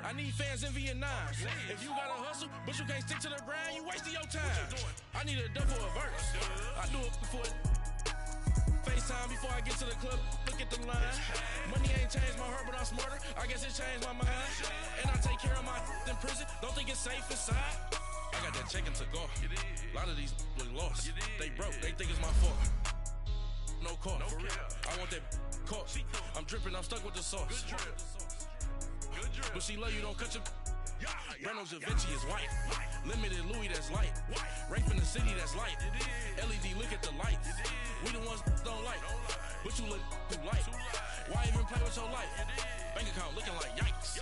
I need fans in Vietnam. If you gotta hustle, but you can't stick to the grind, you wasting your time. I need a double a verse. I do it before FaceTime before I get to the club. Look at the line. Money ain't changed my heart, but I'm smarter. I guess it changed my mind. And I take care of my in prison. Don't think it's safe inside. I got that checking to go. A lot of these look lost. They broke. They think it's my fault. No call. For real. I want that caught. I'm dripping. I'm stuck with the sauce. But she love you, don't cut your. Breno Da Vinci is white. Limited Louis, that's light. Rape in the city, that's light. LED, look at the lights. We the ones don't like. But you look too light. Why even play with your life? Bank account looking like yikes.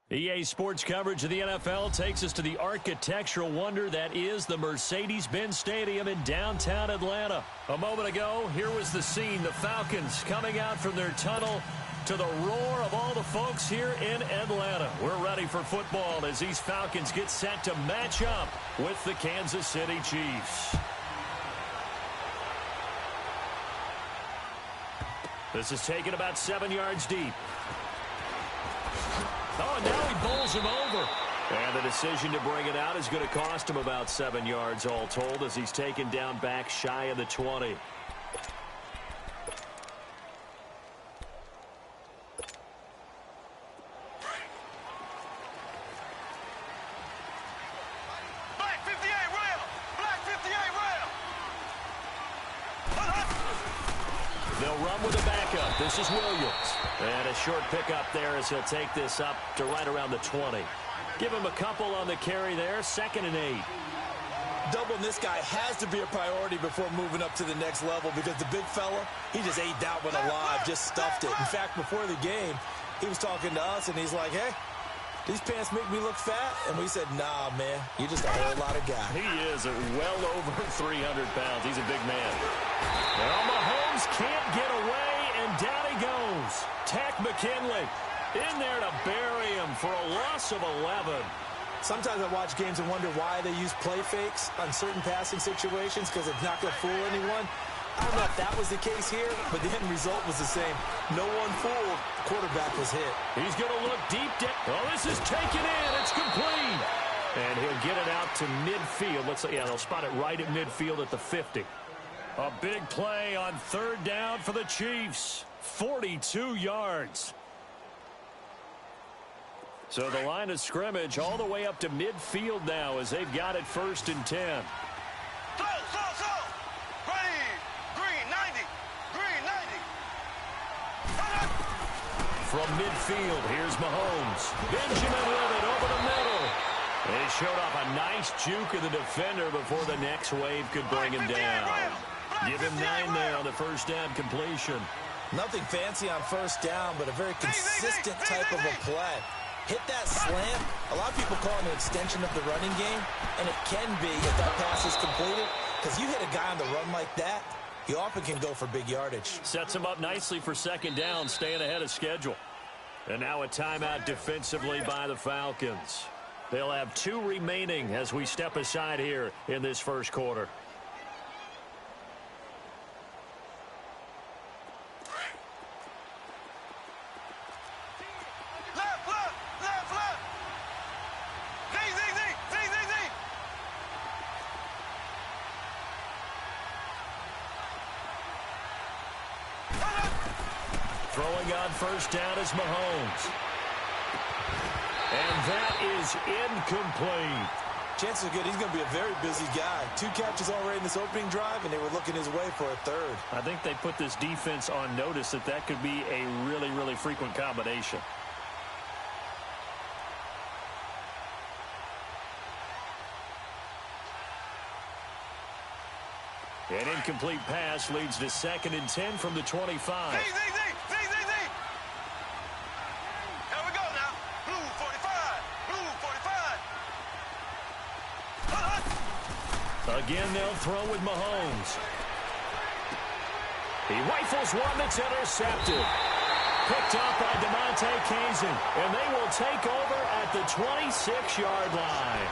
EA Sports coverage of the NFL takes us to the architectural wonder that is the Mercedes-Benz Stadium in downtown Atlanta. A moment ago, here was the scene. The Falcons coming out from their tunnel to the roar of all the folks here in Atlanta. We're ready for football as these Falcons get set to match up with the Kansas City Chiefs. This is taken about 7 yards deep. Oh, and now he bowls him over. And the decision to bring it out is going to cost him about 7 yards all told as he's taken down back shy of the 20. They'll run with a backup. This is Williams. And a short pickup there as he'll take this up to right around the 20. Give him a couple on the carry there. 2nd and 8. Doubling this guy has to be a priority before moving up to the next level because the big fella, he just ate that one alive, just stuffed it. In fact, before the game, he was talking to us, and he's like, hey, these pants make me look fat? And we said, nah, man, you're just a whole lot of guy. He is well over 300 pounds. He's a big man. Well, Mahomes can't get away, and down he goes. Tack McKinley in there to bury him for a loss of 11. Sometimes I watch games and wonder why they use play fakes on certain passing situations because it's not going to fool anyone. I don't know if that was the case here, but the end result was the same. No one fooled. Quarterback was hit. He's going to look deep down. Oh, this is taken in. It's complete. And he'll get it out to midfield. They'll spot it right at midfield at the 50. A big play on 3rd down for the Chiefs. 42 yards. So the line of scrimmage all the way up to midfield now as they've got it 1st and 10. From midfield, here's Mahomes. Benjamin with it over the middle. And he showed off a nice juke of the defender before the next wave could bring him down. Give him 9 there on the 1st down completion. Nothing fancy on 1st down, but a very consistent type of a play. Hit that slant. A lot of people call it an extension of the running game, and it can be if that pass is completed, because you hit a guy on the run like that, he often can go for big yardage. Sets him up nicely for 2nd down, staying ahead of schedule. And now a timeout defensively by the Falcons. They'll have 2 remaining as we step aside here in this 1st quarter. Throwing on 1st down is Mahomes. And that is incomplete. Chances are good he's going to be a very busy guy. 2 catches already in this opening drive, and they were looking his way for a 3rd. I think they put this defense on notice that could be a really, really frequent combination. An incomplete pass leads to 2nd and 10 from the 25. Here we go now. Blue 45. Blue 45. Again, they'll throw with Mahomes. He rifles one that's intercepted. Picked up by Kevin, and they will take over at the 26-yard line.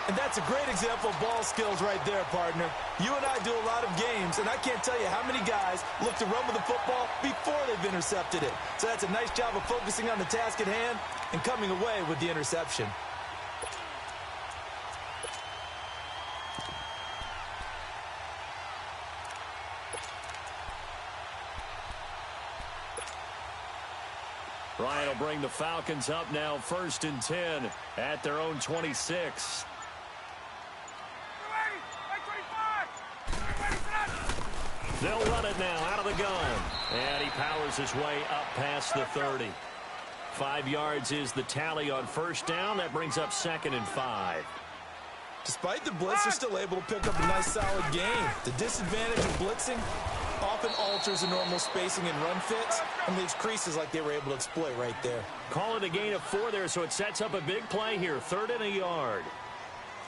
And that's a great example of ball skills right there, partner. You and I do a lot of games, and I can't tell you how many guys look to run with the football before they've intercepted it. So that's a nice job of focusing on the task at hand and coming away with the interception. Ryan will bring the Falcons up now 1st and 10 at their own 26. They'll run it now out of the gun. And he powers his way up past the 30. 5 yards is the tally on 1st down. That brings up 2nd and 5. Despite the blitz, they're still able to pick up a nice solid gain. The disadvantage of blitzing often alters the normal spacing and run fits and leaves creases like they were able to exploit right there. Call it a gain of 4 there, so it sets up a big play here. 3rd and a yard.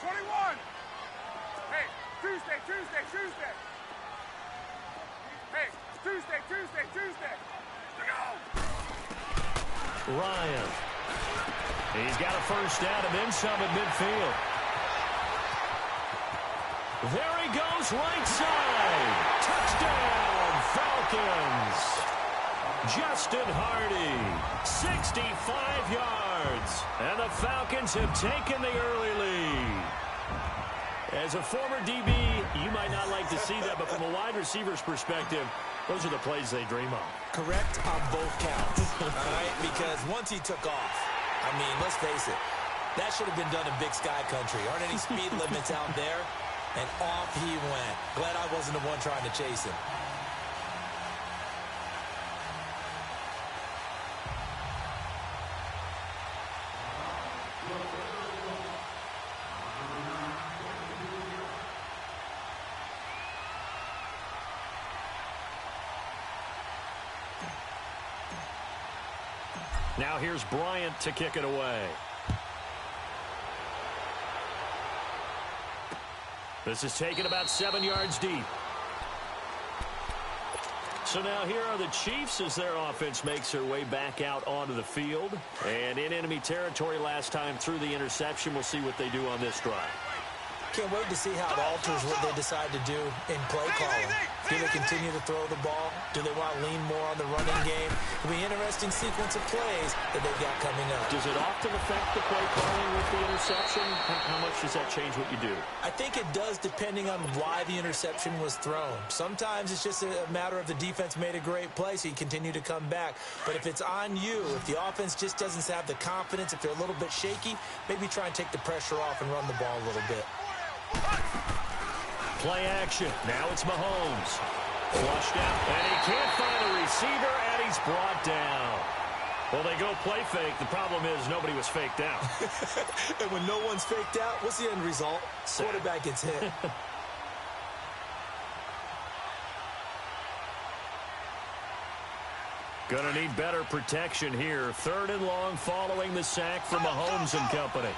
21. Hey, Tuesday. Hey, Tuesday. Go. Ryan. He's got a 1st down and then some at midfield. There he goes, right side. Touchdown, Falcons. Justin Hardy, 65 yards. And the Falcons have taken the early lead. As a former DB, you might not like to see that, but from a wide receiver's perspective, those are the plays they dream of. Correct on both counts. All right, because once he took off, I mean, let's face it, that should have been done in Big Sky Country. Aren't any speed limits out there? And off he went. Glad I wasn't the one trying to chase him. Now here's Bryant to kick it away. This is taken about 7 yards deep. So now here are the Chiefs as their offense makes their way back out onto the field. And in enemy territory last time through the interception. We'll see what they do on this drive. Can't wait to see how it alters what they decide to do in play calling. Do they continue to throw the ball? Do they want to lean more on the running game? It'll be an interesting sequence of plays that they've got coming up. Does it often affect the play calling with the interception? How much does that change what you do? I think it does depending on why the interception was thrown. Sometimes it's just a matter of the defense made a great play, so you continue to come back. But if it's on you, if the offense just doesn't have the confidence, if they're a little bit shaky, maybe try and take the pressure off and run the ball a little bit. Play action. Now it's Mahomes. Flushed out, and he can't find a receiver, and he's brought down. Well, they go play fake. The problem is nobody was faked out. And when no one's faked out, what's the end result? Quarterback gets hit. Gonna need better protection here. 3rd and long following the sack from Mahomes and company.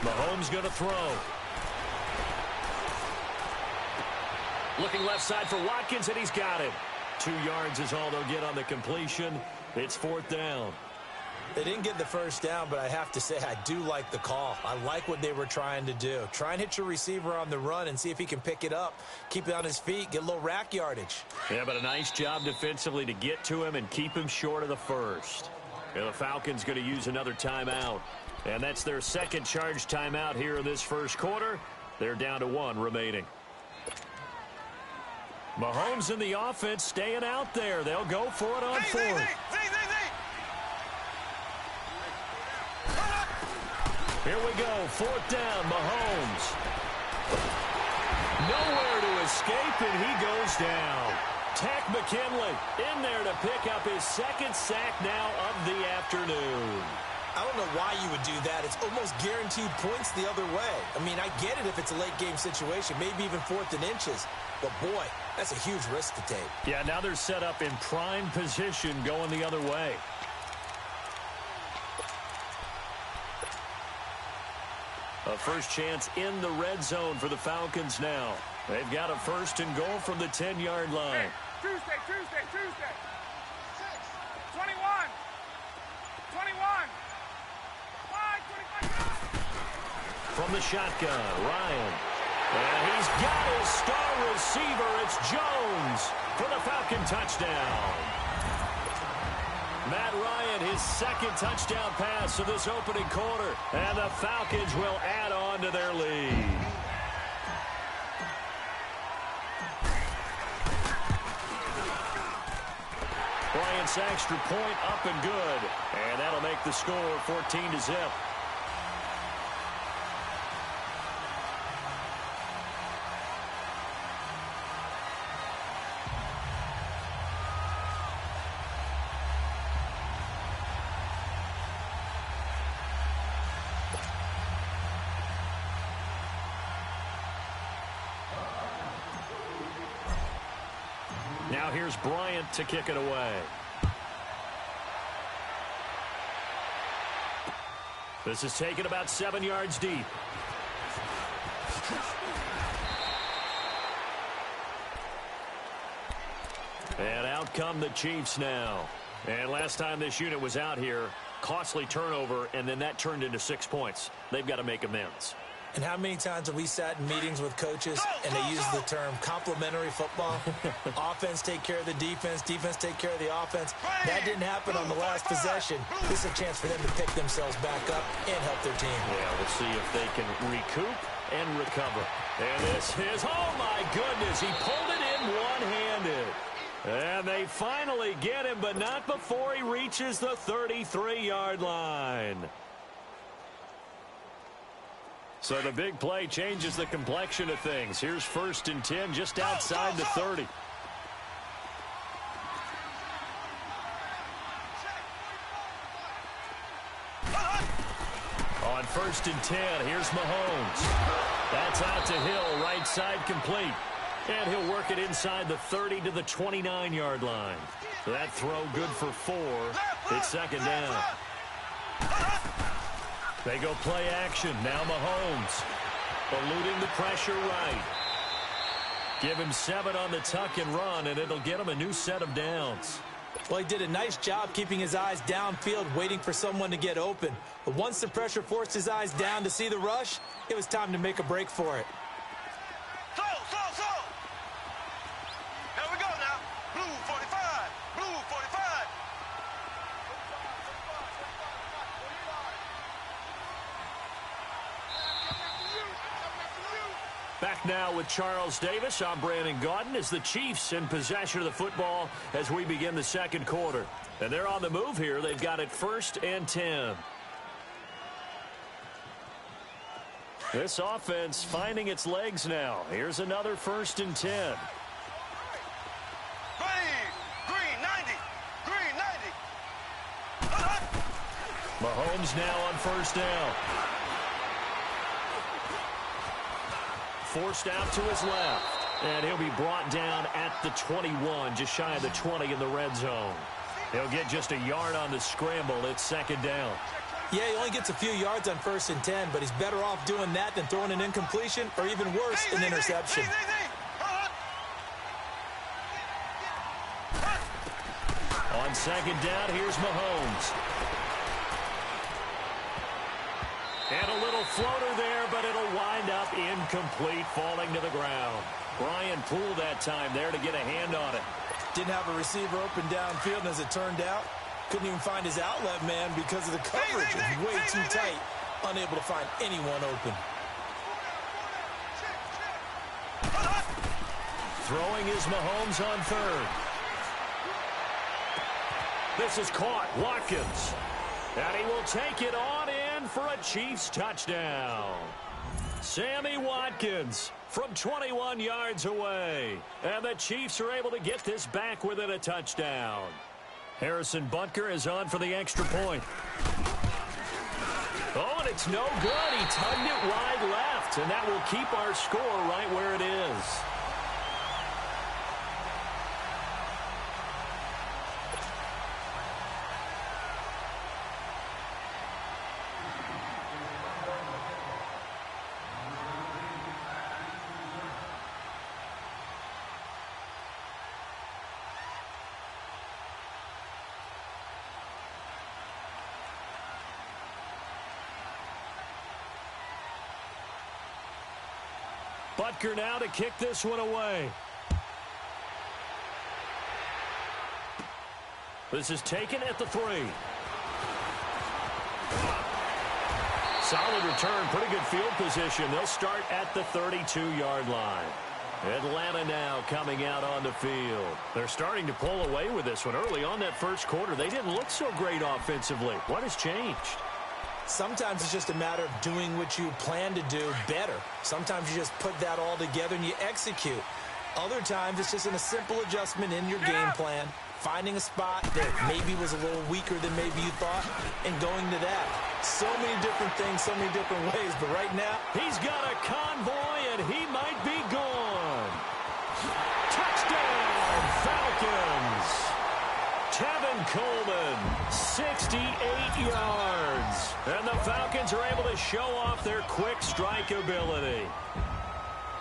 Mahomes going to throw. Looking left side for Watkins, and he's got it. 2 yards is all they'll get on the completion. It's 4th down. They didn't get the 1st down, but I have to say I do like the call. I like what they were trying to do. Try and hit your receiver on the run and see if he can pick it up. Keep it on his feet, get a little rack yardage. Yeah, but a nice job defensively to get to him and keep him short of the 1st. And the Falcons going to use another timeout. And that's their 2nd charge timeout here in this 1st quarter. They're down to 1 remaining. Mahomes and the offense staying out there. They'll go for it on 4th. Here we go. 4th down, Mahomes. Nowhere to escape, and he goes down. Takk McKinley in there to pick up his second sack now of the afternoon. I don't know why you would do that. It's almost guaranteed points the other way. I mean, I get it if it's a late-game situation, maybe even 4th and inches. But, boy, that's a huge risk to take. Yeah, now they're set up in prime position going the other way. A first chance in the red zone for the Falcons now. They've got a 1st and goal from the 10-yard line. Hey, Tuesday. 21. 21. 25. From the shotgun, Ryan. And he's got his star receiver. It's Jones for the Falcon touchdown. Matt Ryan, his second touchdown pass of this opening quarter. And the Falcons will add on to their lead. Bryant's extra point up and good. And that'll make the score 14-0. Now here's Bryant to kick it away. This is taken about 7 yards deep. And out come the Chiefs now. And last time this unit was out here, costly turnover, and then that turned into 6 points. They've got to make amends. And how many times have we sat in meetings with coaches and they use the term complementary football? Offense take care of the defense, defense take care of the offense. That didn't happen on the last possession. This is a chance for them to pick themselves back up and help their team. Yeah, we'll see if they can recoup and recover. And this is, oh my goodness, he pulled it in one-handed. And they finally get him, but not before he reaches the 33-yard line. So the big play changes the complexion of things. Here's 1st and 10 just outside the 30. On 1st and 10, here's Mahomes. That's out to Hill, right side complete. And he'll work it inside the 30 to the 29-yard line. That throw good for 4. It's 2nd down. They go play action. Now Mahomes eluding the pressure right. Give him 7 on the tuck and run, and it'll get him a new set of downs. Well, he did a nice job keeping his eyes downfield, waiting for someone to get open. But once the pressure forced his eyes down to see the rush, it was time to make a break for it. So. Here we go now. Blue 45. Blue 45. Back now with Charles Davis. I'm Brandon Gaudin as the Chiefs in possession of the football as we begin the second quarter. And they're on the move here. They've got it 1st and 10. This offense finding its legs now. Here's another 1st and 10. Green 90. Green 90. Mahomes now on 1st down. Forced out to his left. And he'll be brought down at the 21, just shy of the 20 in the red zone. He'll get just a yard on the scramble. It's 2nd down. Yeah, he only gets a few yards on 1st and 10, but he's better off doing that than throwing an incompletion or even worse, an interception. On 2nd down, here's Mahomes. And a little floater there, but it'll wind up incomplete, falling to the ground. Brian Poole that time there to get a hand on it. Didn't have a receiver open downfield, and as it turned out, couldn't even find his outlet man because of the coverage. It was way too tight, unable to find anyone open. Throwing is Mahomes on 3rd. This is caught. Watkins. And he will take it on in for a Chiefs touchdown. Sammy Watkins from 21 yards away. And the Chiefs are able to get this back within a touchdown. Harrison Butker is on for the extra point. Oh, and it's no good. He tugged it wide left, and that will keep our score right where it is. Butker now to kick this one away. This is taken at the 3. Solid return, pretty good field position. They'll start at the 32-yard line. Atlanta now coming out on the field. They're starting to pull away with this one. Early on that first quarter, they didn't look so great offensively. What has changed? Sometimes it's just a matter of doing what you plan to do better. Sometimes you just put that all together and you execute. Other times it's just a simple adjustment in your game plan, finding a spot that maybe was a little weaker than maybe you thought, and going to that. So many different things, so many different ways, but right now, he's got a convoy and he might be gone. Touchdown, Falcons. Tevin Coleman, 68 yards. And the Falcons are able to show off their quick strike ability.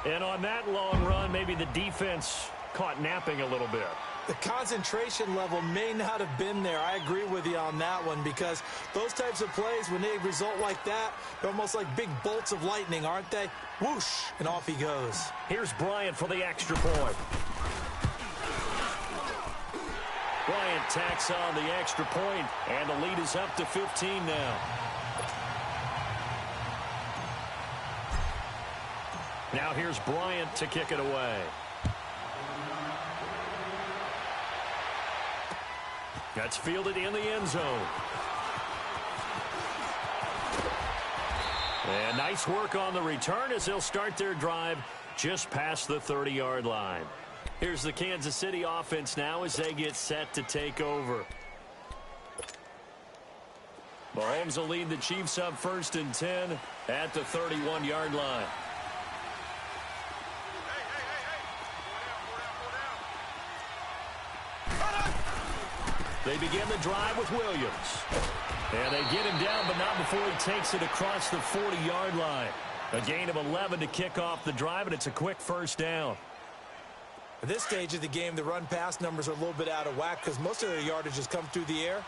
And on that long run, maybe the defense caught napping a little bit. The concentration level may not have been there. I agree with you on that one, because those types of plays, when they result like that, they're almost like big bolts of lightning, aren't they? Whoosh, and off he goes. Here's Bryant for the extra point. Bryant tacks on the extra point, and the lead is up to 15 now. Now here's Bryant to kick it away. That's fielded in the end zone. And nice work on the return as they'll start their drive just past the 30-yard line. Here's the Kansas City offense now as they get set to take over. Mahomes will lead the Chiefs up 1st and 10 at the 31-yard line. They begin the drive with Williams. And they get him down, but not before he takes it across the 40-yard line. A gain of 11 to kick off the drive, and it's a quick first down. At this stage of the game, the run-pass numbers are a little bit out of whack because most of their yardage has come through the air.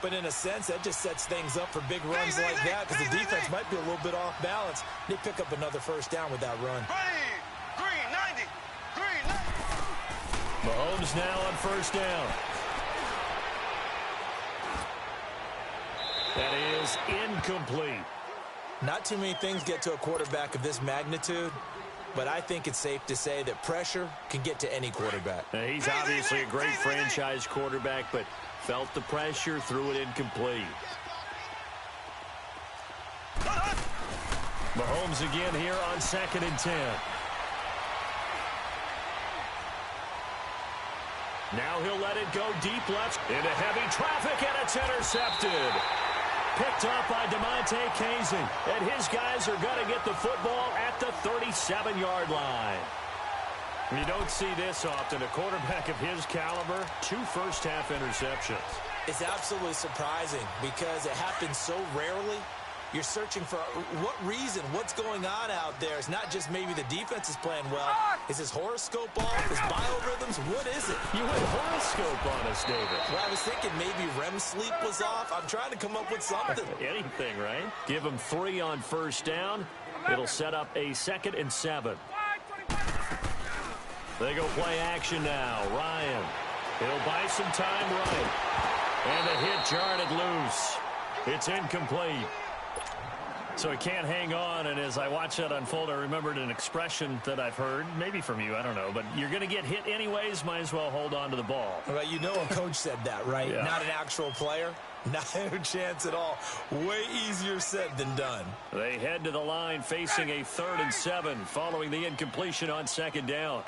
But in a sense, that just sets things up for big runs like that because the defense might be a little bit off balance. They pick up another first down with that run. Green 90. Green 90. Mahomes now on first down. That is incomplete. Not too many things get to a quarterback of this magnitude, but I think it's safe to say that pressure can get to any quarterback. Now, he's obviously a great franchise quarterback, but felt the pressure, threw it incomplete. Mahomes again here on 2nd and 10. Now he'll let it go deep left into heavy traffic, and it's intercepted. Picked up by D.Kevin, and his guys are going to get the football at the 37-yard line. You don't see this often. A quarterback of his caliber, 2 first-half interceptions. It's absolutely surprising because it happens so rarely. You're searching for what reason, what's going on out there. It's not just maybe the defense is playing well. Is his horoscope off? His biorhythms? What is it? You went horoscope on us, David. Well, I was thinking maybe REM sleep was off. I'm trying to come up with something. Anything, right? Give him 3 on first down. It'll set up a 2nd and 7. They go play action now. Ryan. He'll buy some time right. And the hit jarred it loose. It's incomplete. So he can't hang on, and as I watch that unfold, I remembered an expression that I've heard, maybe from you, I don't know, but you're going to get hit anyways, might as well hold on to the ball. Well, you know a coach said that, right? Yeah. Not an actual player. Not a chance at all. Way easier said than done. They head to the line facing a 3rd and 7 following the incompletion on 2nd down.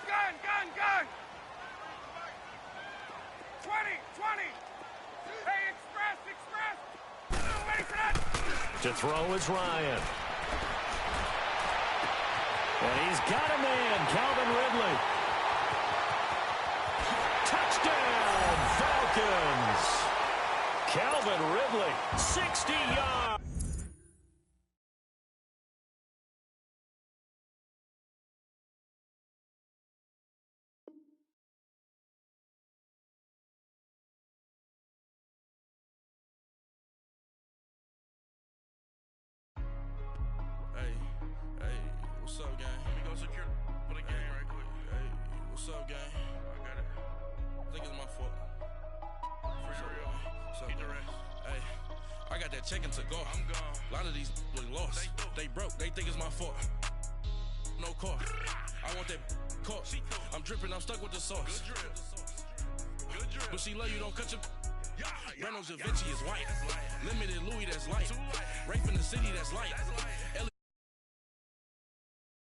Gun! 20! Hey, express! To throw is Ryan. And he's got a man, Calvin Ridley. Touchdown, Falcons. Calvin Ridley, 60 yards. Hey, what's up, gang? Let me go secure for the game right quick. Hey, what's up, gang? I got it. I think it's my fault. For real. Get the rest. Hey, I got that check-in to go. I'm gone. A lot of these was lost. They broke. They think it's my fault. No car. I want that caught. I'm dripping. I'm stuck with the sauce. Good drip. But she love you. Don't cut your. Reynolds Da Vinci is white. Limited Louis, that's light. Rape in the city, that's light.